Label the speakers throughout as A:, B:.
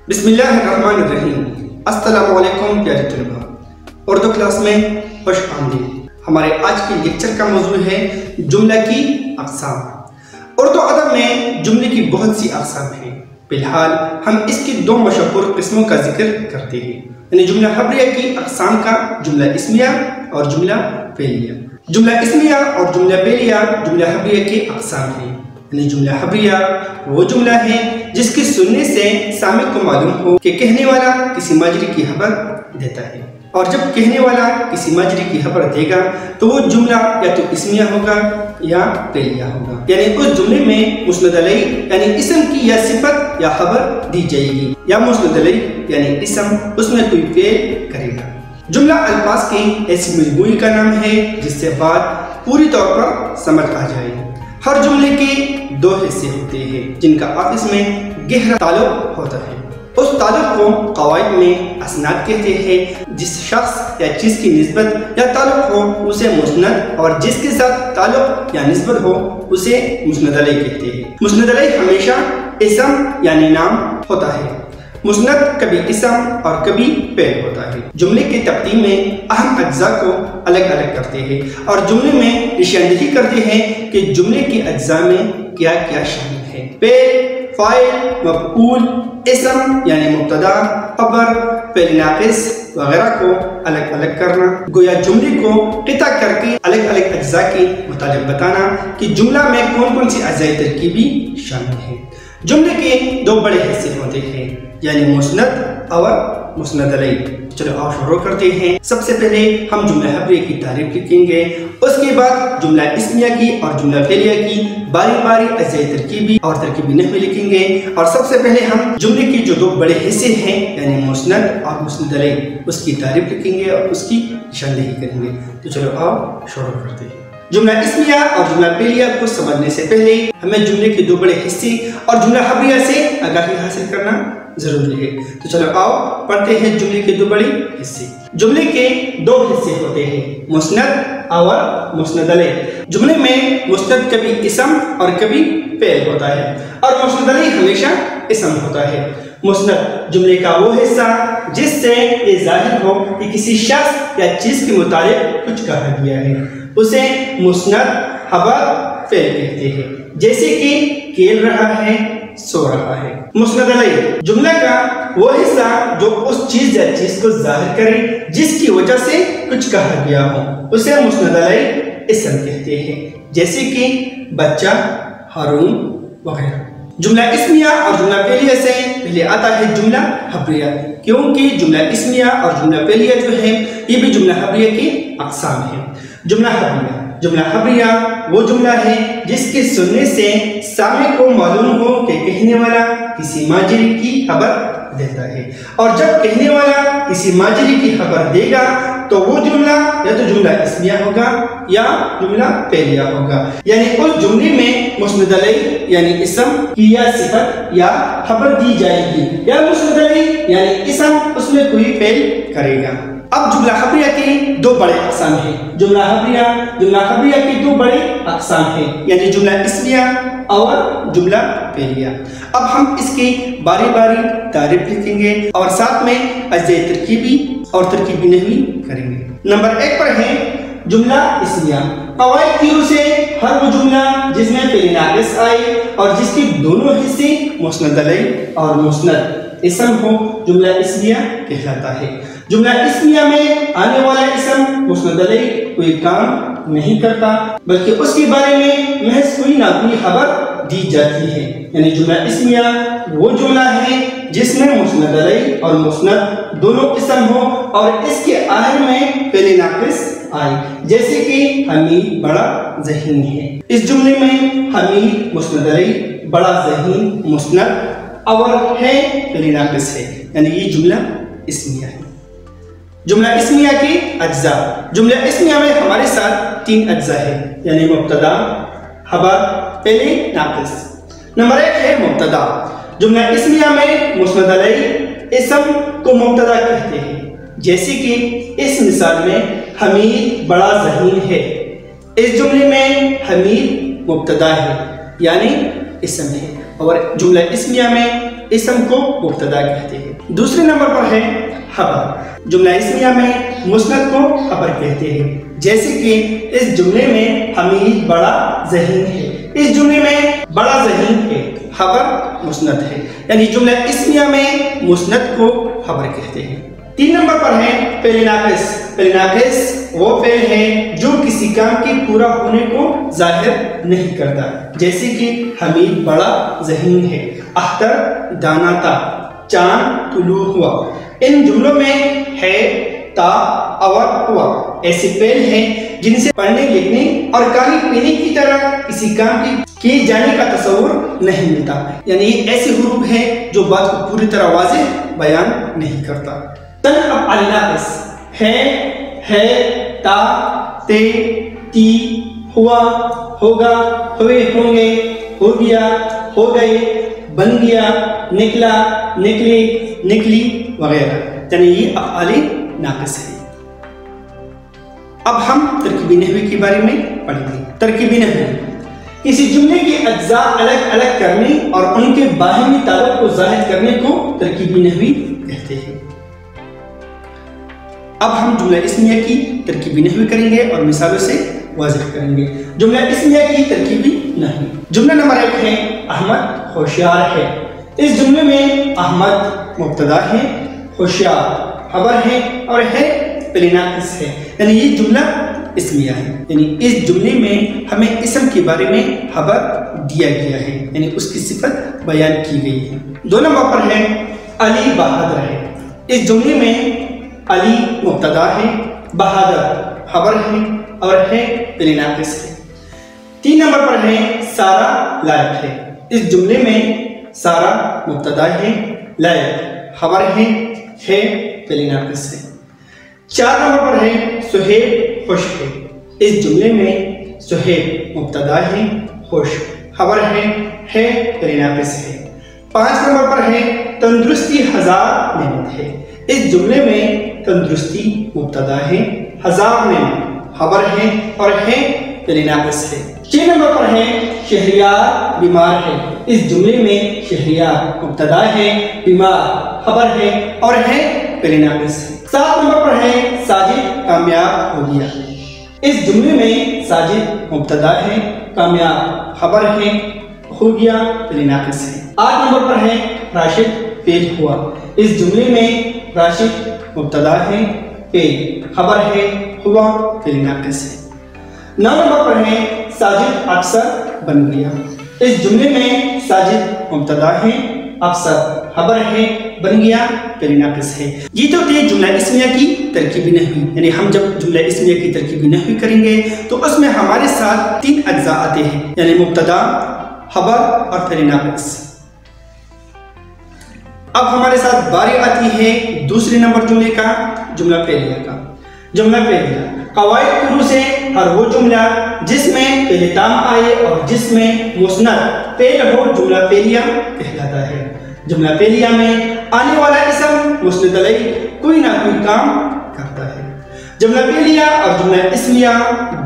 A: بسم اللہ الرحمن الرحیم۔ السلام علیکم پیارے طلباء، اردو کلاس میں خوش آمدید۔ ہمارے آج کے لیکچر کا موضوع ہے جملہ کی اقسام۔ اردو ادب میں جملے کی بہت سی اقسام ہیں، فی الحال ہم اس کی دو مشہور قسموں کا ذکر کرتے ہیں، یعنی جملہ خبریہ کی اقسام کا جملہ اسمیہ اور جملہ فعلیہ۔ جملہ اسمیہ اور جملہ فعلیہ جملہ خبریہ کی اقسام ہیں، یعنی جملہ خبریہ وہ جملہ ہے جس کے سننے سے سامع کو معلوم ہو کہ کہنے والا کسی ماجری کی خبر دیتا ہے، اور جب کہنے والا کسی ماجری کی خبر دے گا تو وہ جملہ یا تو اسمیہ ہوگا یا فعلیہ ہوگا، یعنی اس جملے میں مسند الیہ یعنی اسم کی یا صفت یا خبر دی جائے گی، یا مسند الیہ یعنی اسم اس میں کوئی فعل کرے گا۔ جملہ الفاظ کی ایسی مجموعی کا نام ہے جس سے بات پوری طور پر سمجھ آ جائے۔ ہر جملے کے دو حصے ہوتے ہیں جن کا آپس میں گہرا تعلق ہوتا ہے۔ اس تعلق کو قواعد میں اسناد کہتے ہیں۔ جس شخص یا چیز کی نسبت یا تعلق ہو اسے مسند، اور جس کے ساتھ تعلق یا نسبت ہو اسے مسند الیہ کہتے ہیں۔ مسند الیہ ہمیشہ اسم یعنی نام ہوتا ہے۔ مسند کبھی اسم اور کبھی فعل ہوتا ہے۔ جملے کی تقسیم میں اہم اجزاء کو الگ الگ کرتے ہیں اور جملے میں نشاندہی کرتے ہیں کہ جملے کے اجزاء میں کیا کیا شامل ہے۔ فعل، فاعل، مفعول، اسم یعنی مبتدا، خبر، فعل ناقص وغیرہ کو الگ الگ کرنا، گویا جملے کو قطع کر کے الگ الگ اجزاء کے متعلق بتانا کہ جملہ میں کون کون سی اجزاء ترکیبی شامل ہیں۔ جملے کے دو بڑے حصے ہوتے ہیں، یعنی مسند اور مسند الیہ۔ چلو آؤ شروع کرتے ہیں۔ سب سے پہلے ہم جملہ خبریہ کی تعریف لکھیں گے، اس کے بعد جملہ اسمیہ کی اور جملہ فعلیہ کی باری باری اجزاء ترکیبی اور ترکیبی نحوی لکھیں گے، اور سب سے پہلے ہم جملے کے جو دو بڑے حصے ہیں یعنی مسند اور مسند الیہ اس کی تعریف لکھیں گے اور اس کی نشاندہی کریں گے۔ تو چلو آؤ شروع کرتے ہیں۔ جملہ اسمیہ اور جملہ فعلیہ کو سمجھنے سے پہلے ہمیں جملے کے دو بڑے حصے اور جملہ خبریہ سے آگاہی حاصل کرنا ضروری ہے۔ تو چلو آؤ پڑھتے ہیں جملے کے دو بڑے حصے۔ جملے کے دو حصے ہوتے ہیں، مسند اور مسند الیہ۔ جملے میں مسند کبھی اسم اور کبھی فعل ہوتا ہے، اور مسند الیہ ہمیشہ اسم ہوتا ہے۔ مسند جملے کا وہ حصہ جس سے یہ ظاہر ہو کہ کسی شخص یا چیز کے متعلق کچھ کہا گیا ہے، اسے مسند خبر فعل کہتے ہیں، جیسے کہ کھیل رہا ہے، سو رہا ہے۔ مسند الیہ جملہ کا وہ حصہ جو اس چیز یا چیز کو ظاہر کرے جس کی وجہ سے کچھ کہا گیا ہو، اسے مسند الیہ اسم کہتے ہیں، جیسے کہ بچہ، ہارون وغیرہ۔ جملہ اسمیہ اور جملہ فعلیہ سے پہلے آتا ہے جملہ خبریہ، کیونکہ جملہ اسمیہ اور جملہ فعلیہ جو ہے یہ بھی جملہ خبریہ کی اقسام ہیں۔ جملہ خبریہ وہ جملہ ہے جس کے سننے سے سامع کو معلوم ہو کہ کہنے والا کسی ماجری کی خبر دیتا ہے، اور جب کہنے والا کسی ماجری کی خبر دے گا تو وہ جملہ یا تو جملہ اسمیہ ہوگا یا جملہ فعلیہ ہوگا، یعنی اس جملے میں مسند الیہ یعنی اسم کی یا صفت یا خبر دی جائے گی، یا مسند الیہ یعنی اسم اس میں کوئی فعل کرے گا۔ اب جملہ خبریہ کی دو بڑے اقسام ہیں۔ جملہ خبریہ کی دو بڑے اقسام ہیں، یعنی جملہ اسمیہ اور جملہ فعلیہ۔ اب ہم اس کی باری باری تعریف لکھیں گے اور ساتھ میں اجزاء ترکیبی اور ترکیبی نحوی کریں گے۔ نمبر 1 پر ہے جملہ اسمیہ۔ قواعد کی روح سے ہر وہ جملہ جس میں فعل ناقص آئے اور جس کے دونوں حصے مسند الیہ اور مسند اسم ہو جملہ اسمیہ کہلاتا ہے۔ جملہ اسمیہ میں آنے والا اسم مسند الیہ کوئی کام نہیں کرتا، بلکہ اس کے بارے میں محض کوئی نہ کوئی خبر دی جاتی ہے، یعنی جملہ اسمیہ وہ جملہ ہے جس میں مسند الیہ اور مسند دونوں اسم ہو اور اس کے آخر میں فعل ناقص آئے، جیسے کہ حمید بڑا ذہین ہے۔ اس جملے میں حمید مسند الیہ، بڑا ذہین مسند اور ہے فعل ناقص ہے، یعنی یہ جملہ اسمیہ ہے۔ جملہ اسمیہ کے اجزاء۔ جملہ اسمیہ میں ہمارے ساتھ 3 اجزاء ہیں، یعنی مبتدا، خبر، فعل ناقص۔ نمبر 1 ہے مبتدا۔ جملہ اسمیہ میں مسند الیہ اسم کو مبتدا کہتے ہیں، جیسے کہ اس مثال میں حمید بڑا ذہین ہے۔ اس جملے میں حمید مبتدا ہے یعنی اسم ہے، اور جملہ اسمیہ میں اسم کو مبتدا کہتے ہیں۔ دوسرے نمبر پر ہے خبر۔ جملہ اسمیہ میں مسند کو خبر کہتے ہیں، جیسے کہ اس جملے میں حمید بڑا ذہین ہے، اس جملے میں بڑا ذہین ہے، خبر مسند ہے، یعنی جملہ اسمیہ میں مسند کو خبر کہتے ہیں۔ 3 نمبر پر ہے فعل ناقص۔ فعل ناقص وہ فعل ہے جو کسی کام کے پورا ہونے کو ظاہر نہیں کرتا، جیسے کہ حمید بڑا ذہین ہے، اختر دانا تھا، چاند طلوع ہوا۔ ان جملوں میں ہے، تا اور ہوا ایسے فعل ہیں جن سے پڑھنے لکھنے اور کھانے پینے کی طرح کسی کام کے کیے جانے کا تصور نہیں ملتا، یعنی یہ ایسے حروف ہیں جو بات کو پوری طرح واضح بیان نہیں کرتا۔ تن افعال ناقص ہے، تا، تے، تی، ہوا، ہوگا، ہوئے، ہوں گے، ہو گیا، ہو گئے، بن گیا، نکلا، نکلے، نکلی وغیرہ، یعنی یہ افعال ناقص ہے۔ اب ہم ترکیبی نحوی کے بارے میں پڑھیں گے۔ ترکیبی نحوی کسی جملے کے اجزاء الگ الگ کرنے اور ان کے باہمی تعلق کو ظاہر کرنے کو ترکیبی نحوی کہتے ہیں۔ اب ہم جملہ اسمیہ کی ترکیبی نحوی کریں گے اور مثالوں سے واضح کریں گے۔ جملہ اسمیہ کی ترکیبی نحوی۔ جملہ نمبر 1 ہے احمد ہوشیار ہے۔ اس جملے میں احمد مبتدا ہے، ہوشیار خبر ہے اور ہے فعل ناقص ہے، یعنی یہ جملہ اسمیہ ہے، یعنی اس جملے میں ہمیں اسم کے بارے میں خبر دیا گیا ہے، یعنی اس کی صفت بیان کی گئی ہے۔ 2 نمبر پر ہے علی بہادر ہے۔ اس جملے میں علی مبتدا ہے، بہادر خبر ہے اور ہے فعل ناقص ہے۔ 3 نمبر پر ہے سارا لائق ہے۔ اس جملے میں سارا مبتدا ہے، لائق خبر ہے فعل ناقص ہے۔ 4 نمبر پر ہے سہیب خوش ہے۔ اس جملے میں سہیب مبتدا ہے، خوش خبر ہے فعل ناقص ہے۔ 5 نمبر پر ہے تندرستی ہزار نعمت ہے۔ اس جملے میں تندرستی مبتدا ہے، ہزار نعمت خبر ہے اور ہے فعل ناقص ہے۔ 6 نمبر پر ہے شہریار بیمار ہے۔ اس جملے میں شہریار مبتدا ہے، بیمار خبر ہے اور ہے فعل ناقص ہے۔ 7 نمبر پر ہے ساجد کامیاب ہو گیا۔ اس جملے میں ساجد مبتدا ہے، کامیاب خبر ہے، ہو گیا فعل ناقص ہے۔ 8 نمبر پر ہے راشد فیل ہوا۔ اس جملے میں راشد مبتدا ہے، فیل خبر ہے، ہوا فعل ناقص ہے۔ 9 نمبر پر ہے ساجد افسر بن گیا۔ اس جملے میں ساجد مبتدا ہے، افسر خبر ہے، بن گیا فعل ناقص ہے۔ یہ تو تھے جملہ اسمیہ کی ترکیبی نحوی، یعنی ہم جب جملہ اسمیہ کی ترکیبی نحوی کریں گے تو اس میں ہمارے ساتھ 3 اجزاء آتے ہیں، یعنی مبتدا، خبر اور فعل ناقص۔ اب ہمارے ساتھ باری آتی ہے دوسرے نمبر جملے کا، جملہ فعلیہ کا۔ جملہ فعلیہ قواعد شروع سے ہر وہ جملہ جس میں فعل تام آئے اور جس میں مسند فعل ہو جملہ فعلیہ کہلاتا ہے۔ جملہ فعلیہ میں آنے والا اسم مسند علیہ کوئی نہ کوئی کام کرتا ہے۔ جملہ فعلیہ اور جملہ اسمیہ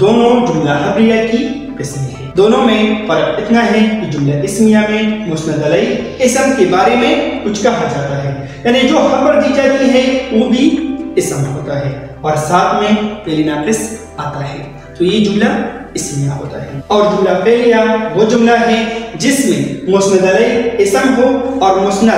A: دونوں جملہ خبریہ کی قسمیں ہیں۔ دونوں میں فرق اتنا ہے کہ جملہ اسمیہ میں مسند علیہ اسم کے بارے میں کچھ کہا جاتا ہے، یعنی جو خبر دی جاتی ہے وہ بھی اسم ہوتا ہے اور ساتھ میں فعل ناقص آتا ہے، تو یہ جملہ اسمیہ ہوتا ہے۔ اور جملہ فعلیہ وہ جملہ ہے جس میں مسند علیہ اسم ہو اور مسند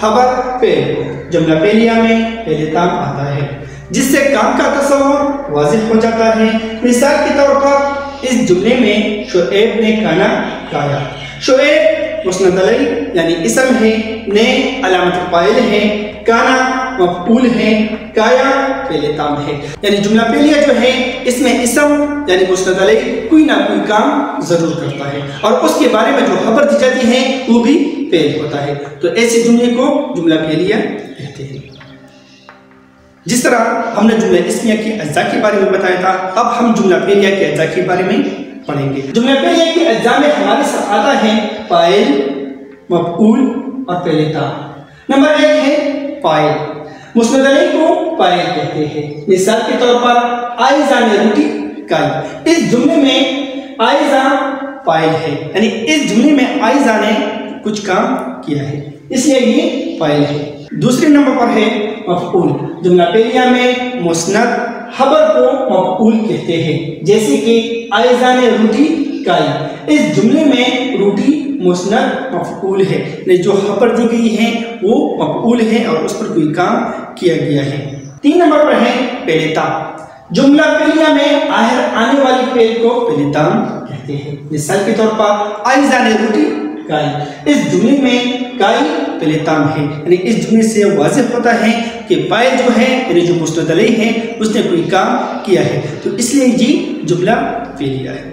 A: خبر فعل ہو۔ جملہ فعلیہ میں فعل تام آتا ہے جس سے کام کا تصور واضح ہو جاتا ہے۔ مثال کے طور پر اس جملے میں شعیب نے کھانا کھایا۔ شعیب مسند علیہ یعنی اسم ہے، نے علامت فاعل ہے، کھانا مفعول ہے، کھایا فعل تام ہے، یعنی جملہ فعلیہ جو ہے اس میں اسم یعنی مسند علیہ کوئی نہ کوئی کام ضرور کرتا ہے اور اس کے بارے میں جو خبر دی جاتی ہے وہ بھی فعل ہوتا ہے، تو ایسے جملے کو جملہ فعلیہ کہتے ہیں۔ جس طرح ہم نے جملہ اسمیہ کے اجزاء کے بارے میں بتایا تھا، اب ہم جملہ فعلیہ کے اجزاء کے بارے میں پڑھیں گے۔ جملہ فعلیہ کے اجزاء میں ہمارے ساتھ آتا ہے فاعل، مفعول اور فعل تام۔ نمبر 1 ہے فاعل۔ مسند علیہ کو فاعل کہتے ہیں۔ مثال کے طور پر آئزہ نے روٹی کھائی۔ اس جملے میں آئزہ فاعل ہے، یعنی اس جملے میں آئزہ نے کچھ کام کیا ہے، اس لیے یہ فاعل ہے۔ دوسرے نمبر پر ہے مفعول۔ جملہ فعلیہ میں مسند خبر کو مفعول کہتے ہیں، جیسے کہ آئزہ نے روٹی کھائی۔ اس جملے میں روٹی مسند مفعول ہے، یعنی جو خبر دی گئی ہے وہ مفعول ہے اور اس پر کوئی کام کیا گیا ہے۔ 3 نمبر پر ہے پہلے تام۔ جملہ فعلیہ میں آخر آنے والی فعل کو پہلے تام کہتے ہیں۔ مثال کے طور پر آئزہ نے روٹی کھائی، اس جملے میں کھائی پہلے تام ہے، یعنی اس جملے سے واضح ہوتا ہے کہ فاعل جو ہے یعنی جو مسند علیہ ہے اس نے کوئی کام کیا ہے، تو اس لیے یہ جملہ فعلیہ ہے۔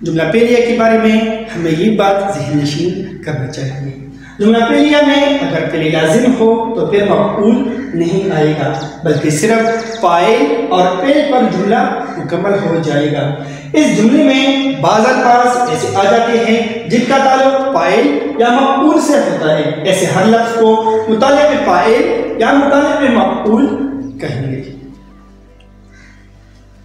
A: جملہ فعلیہ کے بارے میں ہمیں یہ بات ذہن نشین کرنا چاہیے، جملہ فعلیہ میں اگر فعل لازم ہو تو پھر مفعول نہیں آئے گا، بلکہ صرف فاعل اور فعل پر جملہ مکمل ہو جائے گا۔ اس جملے میں بعض الفاظ ایسے آ جاتے ہیں جن کا تعلق فاعل یا مفعول سے ہوتا ہے، ایسے ہر لفظ کو متعلق فاعل یا متعلق مفعول کہیں گے۔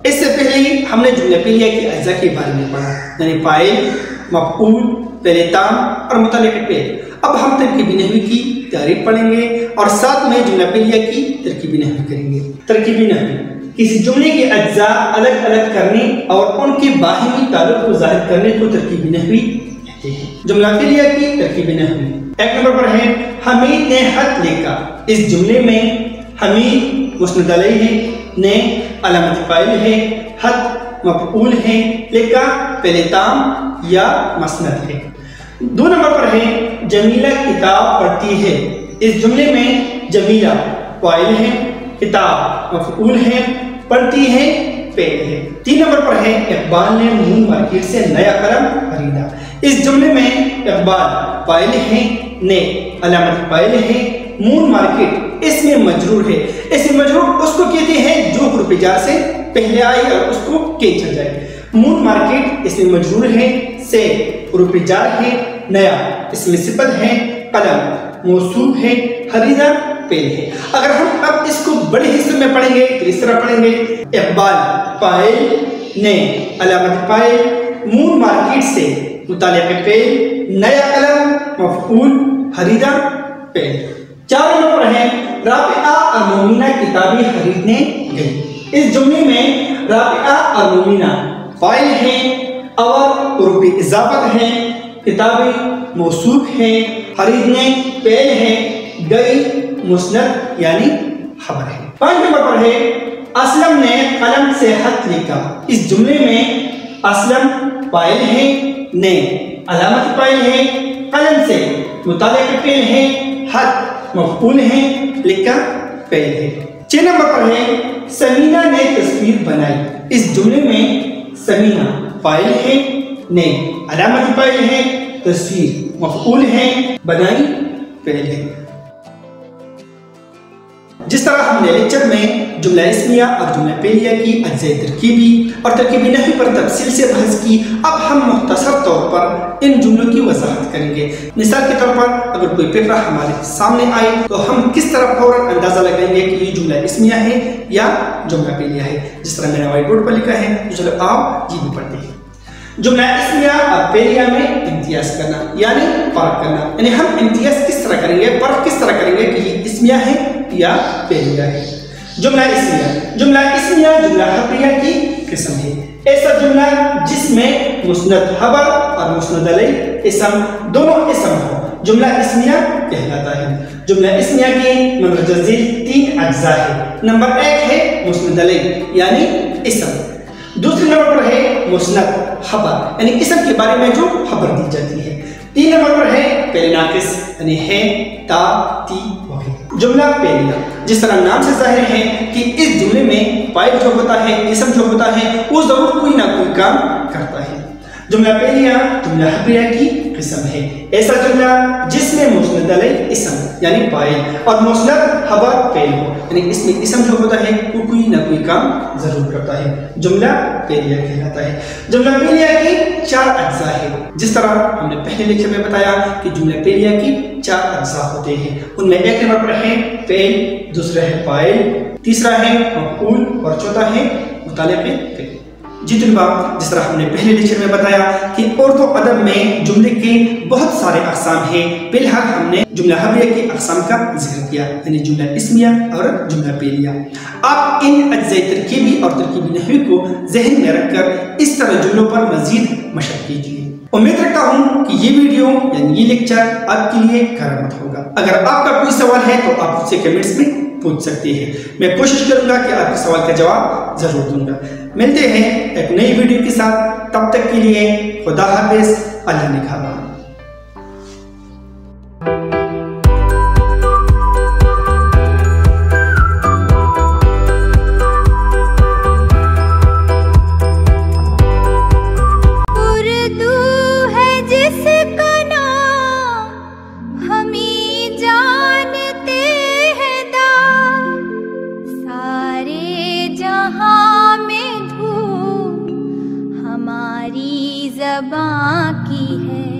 A: اس سے پہلے ہم نے جملہ فعلیہ کے اجزاء کے بارے میں پڑھا، یعنی فاعل، مفعول، فعل تام اور متعلق فعل۔ اب ہم ترکیبی نحوی کی تعریف پڑھیں گے اور ساتھ میں جملہ فعلیہ کی ترکیبی نحوی کریں گے۔ ترکیبی نحوی کسی جملے کے اجزاء الگ الگ کرنے اور ان کے باہمی تعلق کو ظاہر کرنے کو ترکیبی نحوی کہتے ہیں۔ جملہ فعلیہ کی ترکیبی نحوی 1 نمبر پر ہے حمید نے خط لکھا۔ اس جملے میں حمید مسند علیہ ہے، نے علامت فاعل ہے، خط مفعول ہے، لکھا فعل تام یا مسند ہے۔ 2 نمبر پر ہے جمیلہ کتاب پڑھتی ہے۔ اس جملے میں جمیلہ فاعل ہے، کتاب مفعول ہے، پڑھتی ہے فعل ہے۔ 3 نمبر پر ہے اقبال نے مون مارکیٹ سے نیا قلم خریدا۔ اس جملے میں اقبال فاعل ہے، نے علامت فاعل ہے، مون مارکیٹ اس میں مجرور ہے۔ اس میں مجرور اس کو کہتے ہیں جو حروف جر سے پہلے آئے اور اس کو کھینچا جائے۔ مون مارکیٹ اس میں مجرور ہے، سے حروف جر ہے، نیا اس میں صفت ہے، قلم موصوف ہے، خریدا فعل ہے۔ اگر ہم اب اس کو بڑے حصے میں پڑھیں گے تو اس طرح پڑھیں گے اقبال فاعل، نے علامت فاعل، مون مارکیٹ سے متعلق فعل، نیا قلم مفعول، خریدا فعل۔ 4 نمبر پر ہے رابعہ اور مومنہ کتابیں خریدنے گئی۔ اس جملے میں رابعہ اور مومنہ فاعل ہیں اور حروف اضافت ہیں، کتابیں موصوف ہیں، خریدنے فعل ہے، گئی مسند یعنی خبر ہے۔ 5 نمبر پر ہے اسلم نے قلم سے خط لکھا۔ اس جملے میں اسلم فاعل ہے، نے علامت فاعل ہے، قلم سے متعلق فعل ہے، خط مفعول ہے، لکھا فعل ہے۔ 6 نمبر پر ہے سمینہ نے تصویر بنائی۔ اس جملے میں سمینہ فاعل ہے، نے علامت فاعل ہے، تصویر مفعول ہے، بنائی فعل ہے۔ جس طرح ہم نے لیکچر میں جملہ اسمیہ اور جملہ فعلیہ کی اجزاء ترکیبی اور ترکیبی نحوی پر تفصیل سے بحث کی، اب ہم مختصر طور پر ان جملوں کی وضاحت کریں گے۔ مثال کے طور پر اگر کوئی پیپر ہمارے سامنے آئے تو ہم کس طرح فوراً اندازہ لگائیں گے کہ یہ جملہ اسمیہ ہے یا جملہ فعلیہ ہے۔ جس طرح میں نے وائٹ بورڈ پر لکھا ہے، تو چلو آپ یہ بھی پڑھتے ہیں۔ جملہ اسمیہ اور فعلیہ میں امتیاز کرنا یعنی فرق کرنا، یعنی ہم امتیاز کس طرح کریں گے، فرق کس طرح کریں گے کہ یہ اسمیہ ہے یا فعلیہ ہے۔ جملہ اسمیہ جملہ خبریہ کی قسم ہے، ایسا جملہ جس میں مسند خبر اور مسند علیہ اسم دونوں اسم ہو جملہ اسمیہ کہلاتا ہے۔ جملہ اسمیہ کی مندرجہ ذیل 3 اجزاء ہے۔ نمبر 1 ہے مسند علیہ یعنی اسم، دوسرے نمبر پر ہے مسند خبر یعنی اسم کے بارے میں جو خبر دی جاتی ہے، 3 نمبر پر ہے فعل ناقص یعنی ہے، تا، تی وغیرہ۔ جملہ فعلیہ جس طرح نام سے ظاہر ہے کہ اس جملے میں فاعل جو ہوتا ہے، اسم جو ہوتا ہے وہ ضرور کوئی نہ کوئی کام کرتا ہے۔ جملہ فعلیہ جملہ خبریہ کی قسم ہے، ایسا جملہ جس میں مسند علیہ اسم یعنی فاعل اور مسند خبر فعل ہو، یعنی اس میں اسم جو ہوتا ہے وہ کوئی نہ کوئی کام ضرور کرتا ہے، جملہ فعلیہ کہلاتا ہے۔ جملہ فعلیہ کی 4 اجزاء ہے، جس طرح ہم نے پہلے لیکچر میں بتایا کہ جملہ فعلیہ کی 4 اجزاء ہوتے ہیں۔ ان میں 1 نمبر پر ہے فعل، دوسرا ہے فاعل، تیسرا ہے مفعول اور چوتھا ہے متعلق فعل۔ جی طلباء، جس طرح ہم نے پہلے لیکچر میں بتایا کہ اردو ادب میں جملے کے بہت سارے اقسام ہیں۔ فی الحال ہم نے جملہ حویہ کی اقسام کا ذکر کیا، یعنی جملہ اسمیہ اور جملہ فعلیہ۔ آپ ان اجزاء ترکیبی اور ترکیبی نحوی کو ذہن میں رکھ کر اس طرح جملوں پر مزید مشق کیجیے۔ امید رکھتا ہوں کہ یہ ویڈیو یعنی یہ لیکچر آپ کے لیے کارآمد ہوگا۔ اگر آپ کا کوئی سوال ہے تو آپ مجھ سے کمنٹس میں پوچھ سکتے ہیں، میں کوشش کروں گا کہ آپ کے سوال کا جواب ضرور دوں گا۔ ملتے ہیں ایک نئی ویڈیو کے ساتھ، تب تک کے لیے خدا حافظ، اللہ نگہبان۔
B: ہماری زبان کی ہے